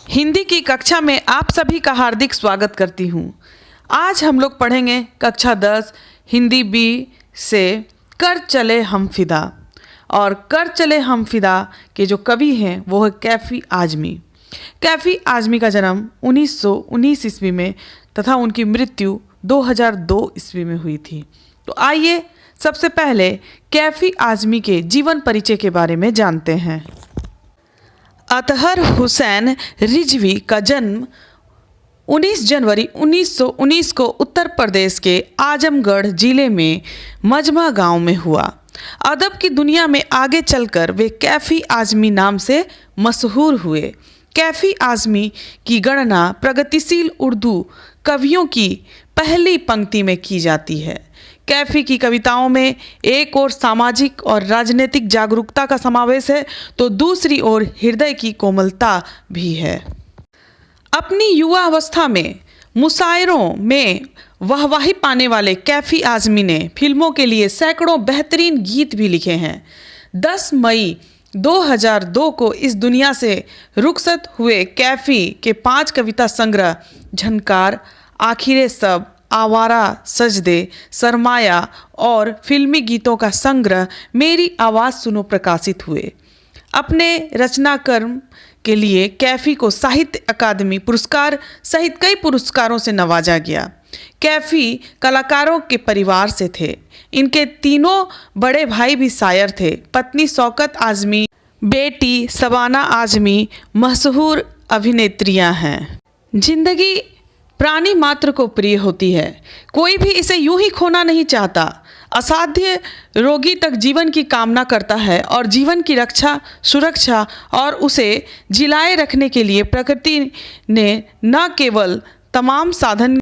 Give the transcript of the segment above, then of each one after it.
हिंदी की कक्षा में आप सभी का हार्दिक स्वागत करती हूँ। आज हम लोग पढ़ेंगे कक्षा 10 हिंदी बी से कर चले हम फिदा। और कर चले हम फिदा के जो कवि हैं वो है कैफ़ी आज़मी। कैफ़ी आज़मी का जन्म 1919 ईस्वी में तथा उनकी मृत्यु 2002 ईस्वी में हुई थी। तो आइए सबसे पहले कैफ़ी आज़मी के जीवन परिचय के बारे में जानते हैं। अतहर हुसैन रिजवी का जन्म 19 जनवरी 1919 को उत्तर प्रदेश के आजमगढ़ जिले में मजमा गांव में हुआ। अदब की दुनिया में आगे चलकर वे कैफ़ी आज़मी नाम से मशहूर हुए। कैफ़ी आज़मी की गणना प्रगतिशील उर्दू कवियों की पहली पंक्ति में की जाती है। कैफ़ी की कविताओं में एक ओर सामाजिक और राजनीतिक जागरूकता का समावेश है तो दूसरी ओर हृदय की कोमलता भी है। अपनी युवा अवस्था में मुशायरों में वाहवाही पाने वाले कैफ़ी आज़मी ने फिल्मों के लिए सैकड़ों बेहतरीन गीत भी लिखे हैं। 10 मई 2002 को इस दुनिया से रुखसत हुए कैफ़ी के 5 कविता संग्रह झनकार, आखिरे सब, आवारा सजदे, सरमाया और फिल्मी गीतों का संग्रह मेरी आवाज़ सुनो प्रकाशित हुए। अपने रचना कर्म के लिए कैफ़ी को साहित्य अकादमी पुरस्कार सहित कई पुरस्कारों से नवाजा गया। कैफ़ी कलाकारों के परिवार से थे। इनके तीनों बड़े भाई भी शायर थे। पत्नी शौकत आज़मी, बेटी शबाना आज़मी मशहूर अभिनेत्रियां हैं। जिंदगी प्राणी मात्र को प्रिय होती है, कोई भी इसे यूं ही खोना नहीं चाहता। असाध्य रोगी तक जीवन की कामना करता है और जीवन की रक्षा, सुरक्षा और उसे जिलाए रखने के लिए प्रकृति ने न केवल तमाम साधन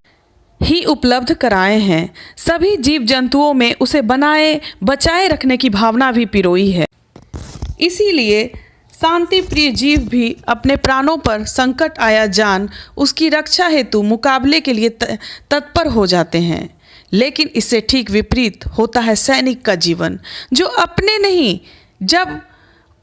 ही उपलब्ध कराए हैं, सभी जीव जंतुओं में उसे बनाए बचाए रखने की भावना भी पिरोई है। इसीलिए शांति प्रिय जीव भी अपने प्राणों पर संकट आया जान उसकी रक्षा हेतु मुकाबले के लिए तत्पर हो जाते हैं। लेकिन इससे ठीक विपरीत होता है सैनिक का जीवन, जो अपने नहीं जब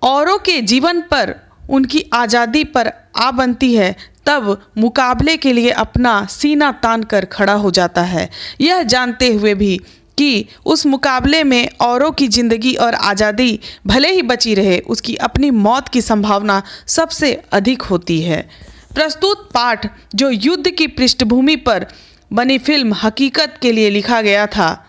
औरों के जीवन पर उनकी आज़ादी पर आ बनती है तब मुकाबले के लिए अपना सीना तान कर खड़ा हो जाता है, यह जानते हुए भी कि उस मुकाबले में औरों की ज़िंदगी और आज़ादी भले ही बची रहे, उसकी अपनी मौत की संभावना सबसे अधिक होती है। प्रस्तुत पाठ जो युद्ध की पृष्ठभूमि पर बनी फिल्म हकीकत के लिए लिखा गया था,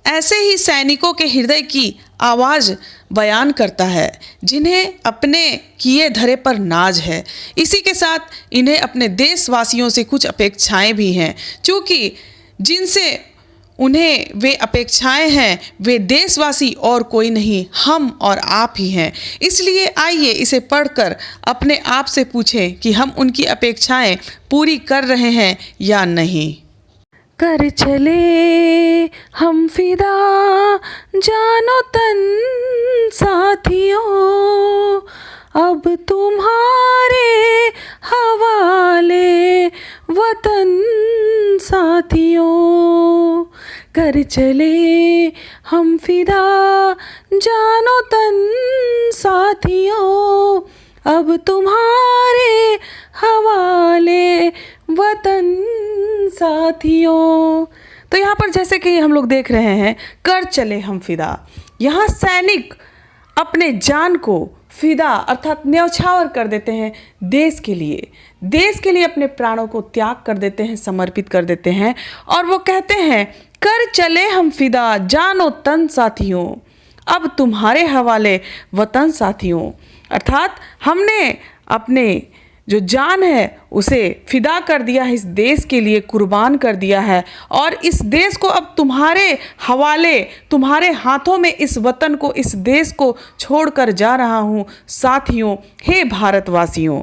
ऐसे ही सैनिकों के हृदय की आवाज़ बयान करता है जिन्हें अपने किए धरे पर नाज है। इसी के साथ इन्हें अपने देशवासियों से कुछ अपेक्षाएं भी हैं, चूँकि जिनसे उन्हें वे अपेक्षाएं हैं वे देशवासी और कोई नहीं, हम और आप ही हैं। इसलिए आइए इसे पढ़कर अपने आप से पूछें कि हम उनकी अपेक्षाएं पूरी कर रहे हैं या नहीं। कर चले हम फिदा जानो तन साथियों, अब तुम्हारे हवाले वतन साथियों। कर चले हम फिदा जानो तन साथियों, अब तुम्हारे हवाले वतन साथियों। तो यहाँ पर जैसे कि हम लोग देख रहे हैं कर चले हम फिदा, यहाँ सैनिक अपने जान को फिदा अर्थात न्यौछावर कर देते हैं देश के लिए अपने प्राणों को त्याग कर देते हैं, समर्पित कर देते हैं और वो कहते हैं कर चले हम फिदा जानो तन साथियों, अब तुम्हारे हवाले वतन साथियों। अर्थात हमने अपने जो जान है उसे फिदा कर दिया है, इस देश के लिए कुर्बान कर दिया है और इस देश को अब तुम्हारे हवाले, तुम्हारे हाथों में इस वतन को, इस देश को छोड़कर जा रहा हूँ साथियों, हे भारतवासियों।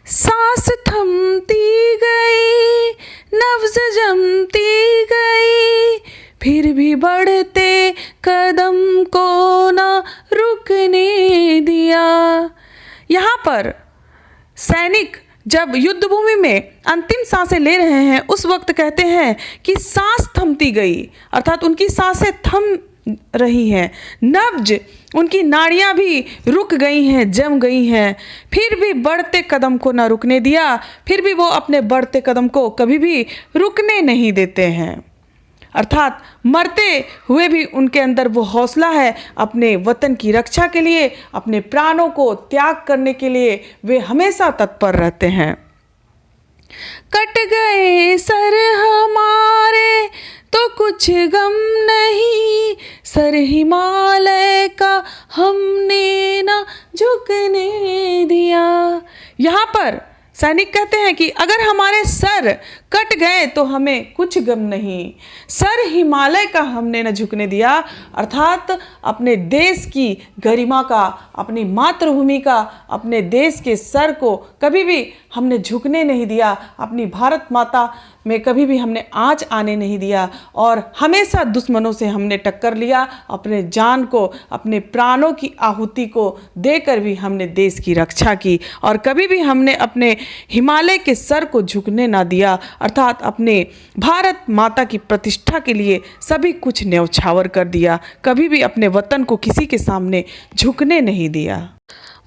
सांस थमती गई, नब्ज़ जमती गई, फिर भी बढ़ते कदम को ना रुकने दिया। यहाँ पर सैनिक जब युद्ध भूमि में अंतिम सांसें ले रहे हैं उस वक्त कहते हैं कि सांस थमती गई, अर्थात उनकी सांसें थम रही हैं, नब्ज उनकी नाड़ियाँ भी रुक गई हैं, जम गई हैं, फिर भी बढ़ते कदम को ना रुकने दिया, फिर भी वो अपने बढ़ते कदम को कभी भी रुकने नहीं देते हैं। अर्थात मरते हुए भी उनके अंदर वो हौसला है, अपने वतन की रक्षा के लिए, अपने प्राणों को त्याग करने के लिए वे हमेशा तत्पर रहते हैं। कट गए सर हमारे तो कुछ गम नहीं, सर हिमालय का हमने ना झुकने दिया। यहाँ पर सैनिक कहते हैं कि अगर हमारे सर कट गए तो हमें कुछ गम नहीं, सर हिमालय का हमने न झुकने दिया। अर्थात अपने देश की गरिमा का, अपनी मातृभूमि का, अपने देश के सर को कभी भी हमने झुकने नहीं दिया, अपनी भारत माता में कभी भी हमने आँच आने नहीं दिया और हमेशा दुश्मनों से हमने टक्कर लिया। अपने जान को, अपने प्राणों की आहुति को देकर भी हमने देश की रक्षा की और कभी भी हमने अपने हिमालय के सर को झुकने ना दिया। अर्थात अपने भारत माता की प्रतिष्ठा के लिए सभी कुछ न्यौछावर कर दिया, कभी भी अपने वतन को किसी के सामने झुकने नहीं दिया।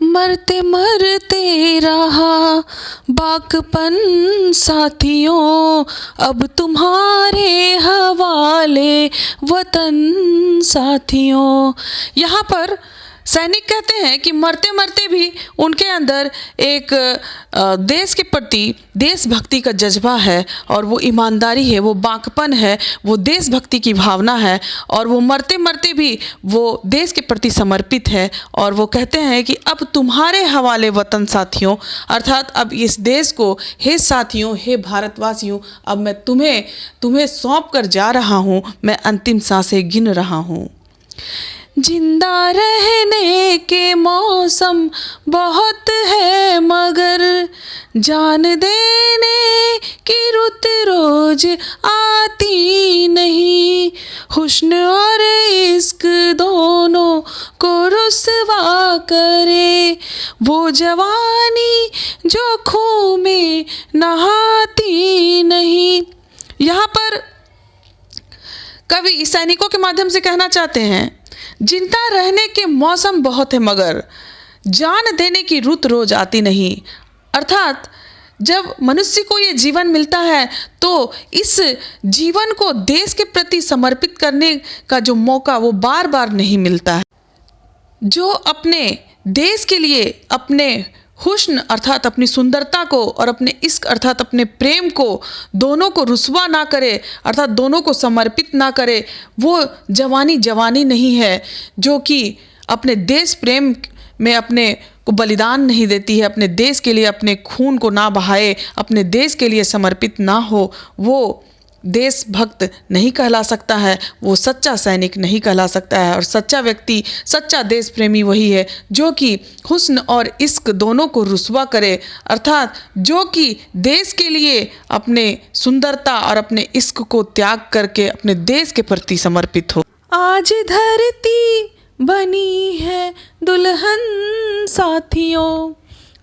मरते मरते रहा बाकपन साथियों, अब तुम्हारे हवाले वतन साथियों। यहाँ पर सैनिक कहते हैं कि मरते मरते भी उनके अंदर एक देश के प्रति देशभक्ति का जज्बा है और वो ईमानदारी है, वो बाकपन है, वो देशभक्ति की भावना है और वो मरते मरते भी वो देश के प्रति समर्पित है। और वो कहते हैं कि अब तुम्हारे हवाले वतन साथियों, अर्थात अब इस देश को, हे साथियों, हे भारतवासियों, अब मैं तुम्हें सौंप कर जा रहा हूँ, मैं अंतिम सांसें गिन रहा हूँ। जिंदा रहने के मौसम बहुत है मगर जान देने की रुत रोज आती नहीं, हुस्न और इश्क दोनों को रुसवा करे वो जवानी जो खून में नहाती नहीं। यहाँ पर कवि सैनिकों के माध्यम से कहना चाहते हैं, जिंदा रहने के मौसम बहुत है मगर जान देने की रुत रोज आती नहीं। अर्थात जब मनुष्य को ये जीवन मिलता है तो इस जीवन को देश के प्रति समर्पित करने का जो मौका वो बार बार नहीं मिलता है। जो अपने देश के लिए अपने हुस्न अर्थात अपनी सुंदरता को और अपने इश्क अर्थात अपने प्रेम को, दोनों को रुसवा ना करे, अर्थात दोनों को समर्पित ना करे, वो जवानी नहीं है जो कि अपने देश प्रेम में अपने को बलिदान नहीं देती है, अपने देश के लिए अपने खून को ना बहाए, अपने देश के लिए समर्पित ना हो, वो देशभक्त नहीं कहला सकता है, वो सच्चा सैनिक नहीं कहला सकता है। और सच्चा व्यक्ति, सच्चा देश प्रेमी वही है जो कि हुस्न और इश्क दोनों को रुसवा करे, अर्थात जो कि देश के लिए अपने सुंदरता और अपने इश्क को त्याग करके अपने देश के प्रति समर्पित हो। आज धरती बनी है दुल्हन साथियों,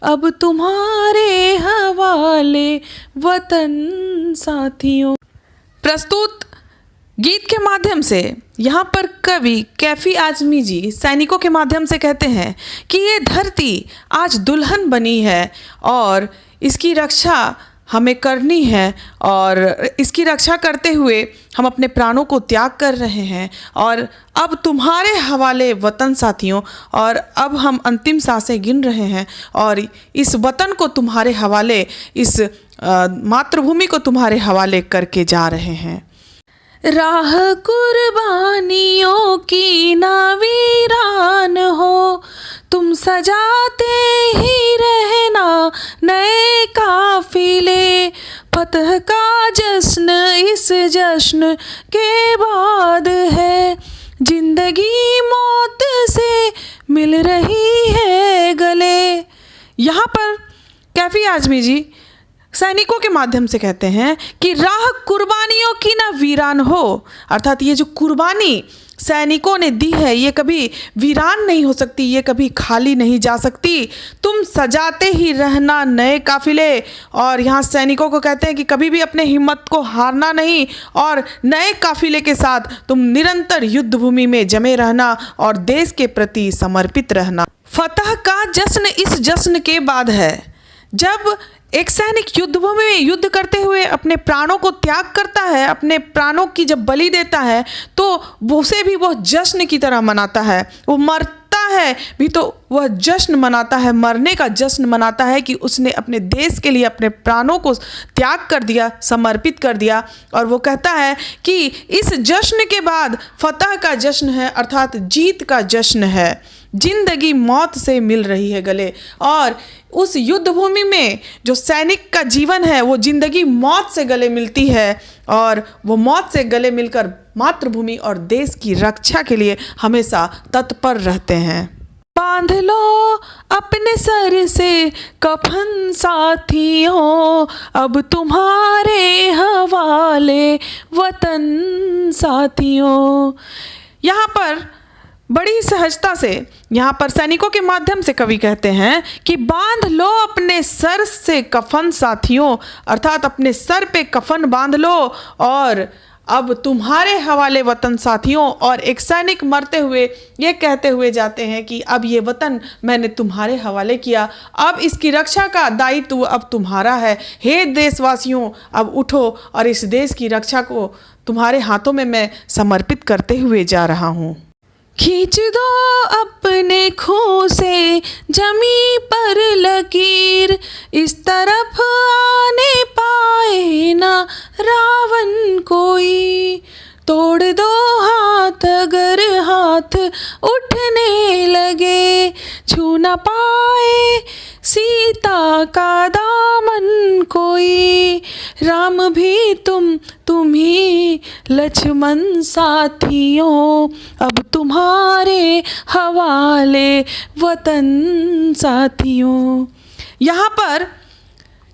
अब तुम्हारे हवाले वतन साथियों। प्रस्तुत गीत के माध्यम से यहाँ पर कवि कैफी आजमी जी सैनिकों के माध्यम से कहते हैं कि ये धरती आज दुल्हन बनी है और इसकी रक्षा हमें करनी है और इसकी रक्षा करते हुए हम अपने प्राणों को त्याग कर रहे हैं और अब तुम्हारे हवाले वतन साथियों, और अब हम अंतिम सांसें गिन रहे हैं और इस वतन को तुम्हारे हवाले, इस मातृभूमि को तुम्हारे हवाले करके जा रहे हैं। राह कुर्बानियों की ना वीरान हो, तुम सजाते ही रहना नए काफिले, फतह का जश्न इस जश्न के बाद है, जिंदगी मौत से मिल रही है गले। यहाँ पर कैफी आजमी जी सैनिकों के माध्यम से कहते हैं कि राह कुर्बानियों की ना वीरान हो, अर्थात ये जो कुर्बानी सैनिकों ने दी है ये कभी वीरान नहीं हो सकती, ये कभी खाली नहीं जा सकती। तुम सजाते ही रहना नए काफिले, और यहाँ सैनिकों को कहते हैं कि कभी भी अपने हिम्मत को हारना नहीं और नए काफिले के साथ तुम निरंतर युद्ध भूमि में जमे रहना और देश के प्रति समर्पित रहना। फतह का जश्न इस जश्न के बाद है। जब एक सैनिक युद्धभूमि में युद्ध करते हुए अपने प्राणों को त्याग करता है, अपने प्राणों की जब बलि देता है, तो उसे भी वह जश्न की तरह मनाता है। वो मरता है भी तो वह जश्न मनाता है, मरने का जश्न मनाता है कि उसने अपने देश के लिए अपने प्राणों को त्याग कर दिया, समर्पित कर दिया। और वो कहता है कि इस जश्न के बाद फतह का जश्न है, अर्थात जीत का जश्न है। जिंदगी मौत से मिल रही है गले, और उस युद्ध भूमि में जो सैनिक का जीवन है वो जिंदगी मौत से गले मिलती है, और वो मौत से गले मिलकर मातृभूमि और देश की रक्षा के लिए हमेशा तत्पर रहते हैं। बांध लो अपने सर से कफन साथियों, अब तुम्हारे हवाले वतन साथियों। यहाँ पर बड़ी सहजता से यहाँ पर सैनिकों के माध्यम से कवि कहते हैं कि बांध लो अपने सर से कफन साथियों, अर्थात अपने सर पे कफन बांध लो और अब तुम्हारे हवाले वतन साथियों। और एक सैनिक मरते हुए ये कहते हुए जाते हैं कि अब ये वतन मैंने तुम्हारे हवाले किया, अब इसकी रक्षा का दायित्व अब तुम्हारा है। हे देशवासियों, अब उठो और इस देश की रक्षा को तुम्हारे हाथों में मैं समर्पित करते हुए जा रहा हूँ। खींच दो अपने खून से जमी पर लकीर, इस तरफ आने पाए ना रावण कोई। तोड़ दो हाथ अगर हाथ उठने लगे, छू ना पाए सीता का दामन कोई। राम भी तुम ही लक्ष्मण साथियों, अब तुम्हारे हवाले वतन साथियों। यहाँ पर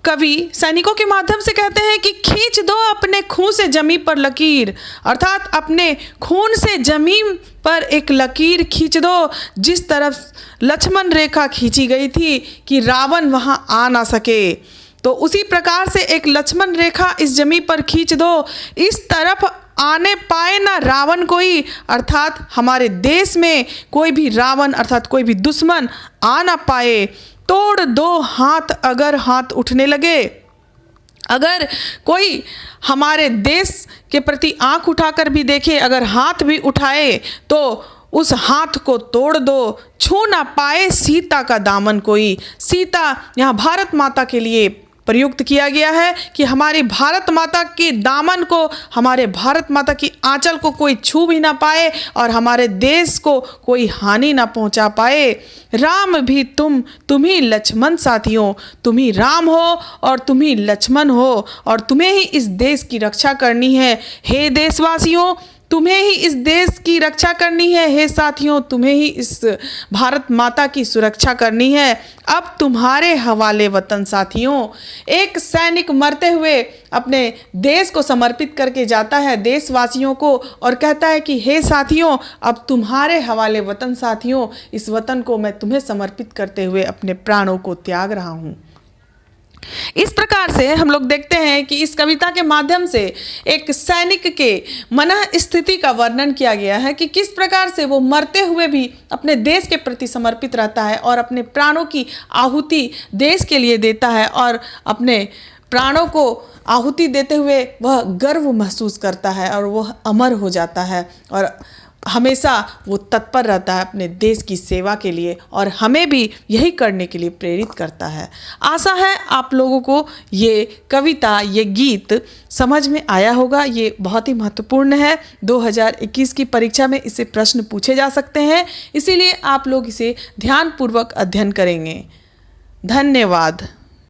कवि सैनिकों के माध्यम से कहते हैं कि खींच दो अपने खून से जमी पर लकीर, अर्थात अपने खून से जमीन पर एक लकीर खींच दो, जिस तरफ लक्ष्मण रेखा खींची गई थी कि रावण वहां आ ना सके। तो उसी प्रकार से एक लक्ष्मण रेखा इस जमी पर खींच दो, इस तरफ आने पाए ना रावण कोई, अर्थात हमारे देश में कोई भी रावण अर्थात कोई भी दुश्मन आ ना पाए। तोड़ दो हाथ अगर हाथ उठने लगे, अगर कोई हमारे देश के प्रति आंख उठाकर भी देखे, अगर हाथ भी उठाए तो उस हाथ को तोड़ दो। छू ना पाए सीता का दामन कोई। सीता यहाँ भारत माता के लिए प्रयुक्त किया गया है कि हमारी भारत माता के दामन को, हमारे भारत माता की आंचल को कोई छू भी ना पाए और हमारे देश को कोई हानि ना पहुंचा पाए। राम भी तुम ही लक्ष्मण साथियों, तुम ही राम हो और तुम ही लक्ष्मण हो और तुम्हें ही इस देश की रक्षा करनी है। हे देशवासियों, तुम्हें ही इस देश की रक्षा करनी है। हे साथियों, तुम्हें ही इस भारत माता की सुरक्षा करनी है। अब तुम्हारे हवाले वतन साथियों। एक सैनिक मरते हुए अपने देश को समर्पित करके जाता है देशवासियों को और कहता है कि हे साथियों, अब तुम्हारे हवाले वतन साथियों, इस वतन को मैं तुम्हें समर्पित करते हुए अपने प्राणों को त्याग रहा हूँ। इस प्रकार से हम लोग देखते हैं कि इस कविता के माध्यम से एक सैनिक के मन स्थिति का वर्णन किया गया है कि किस प्रकार से वो मरते हुए भी अपने देश के प्रति समर्पित रहता है और अपने प्राणों की आहुति देश के लिए देता है और अपने प्राणों को आहुति देते हुए वह गर्व महसूस करता है और वह अमर हो जाता है और हमेशा वो तत्पर रहता है अपने देश की सेवा के लिए और हमें भी यही करने के लिए प्रेरित करता है। आशा है आप लोगों को ये कविता, ये गीत समझ में आया होगा। ये बहुत ही महत्वपूर्ण है। 2021 की परीक्षा में इससे प्रश्न पूछे जा सकते हैं, इसीलिए आप लोग इसे ध्यानपूर्वक अध्ययन करेंगे। धन्यवाद।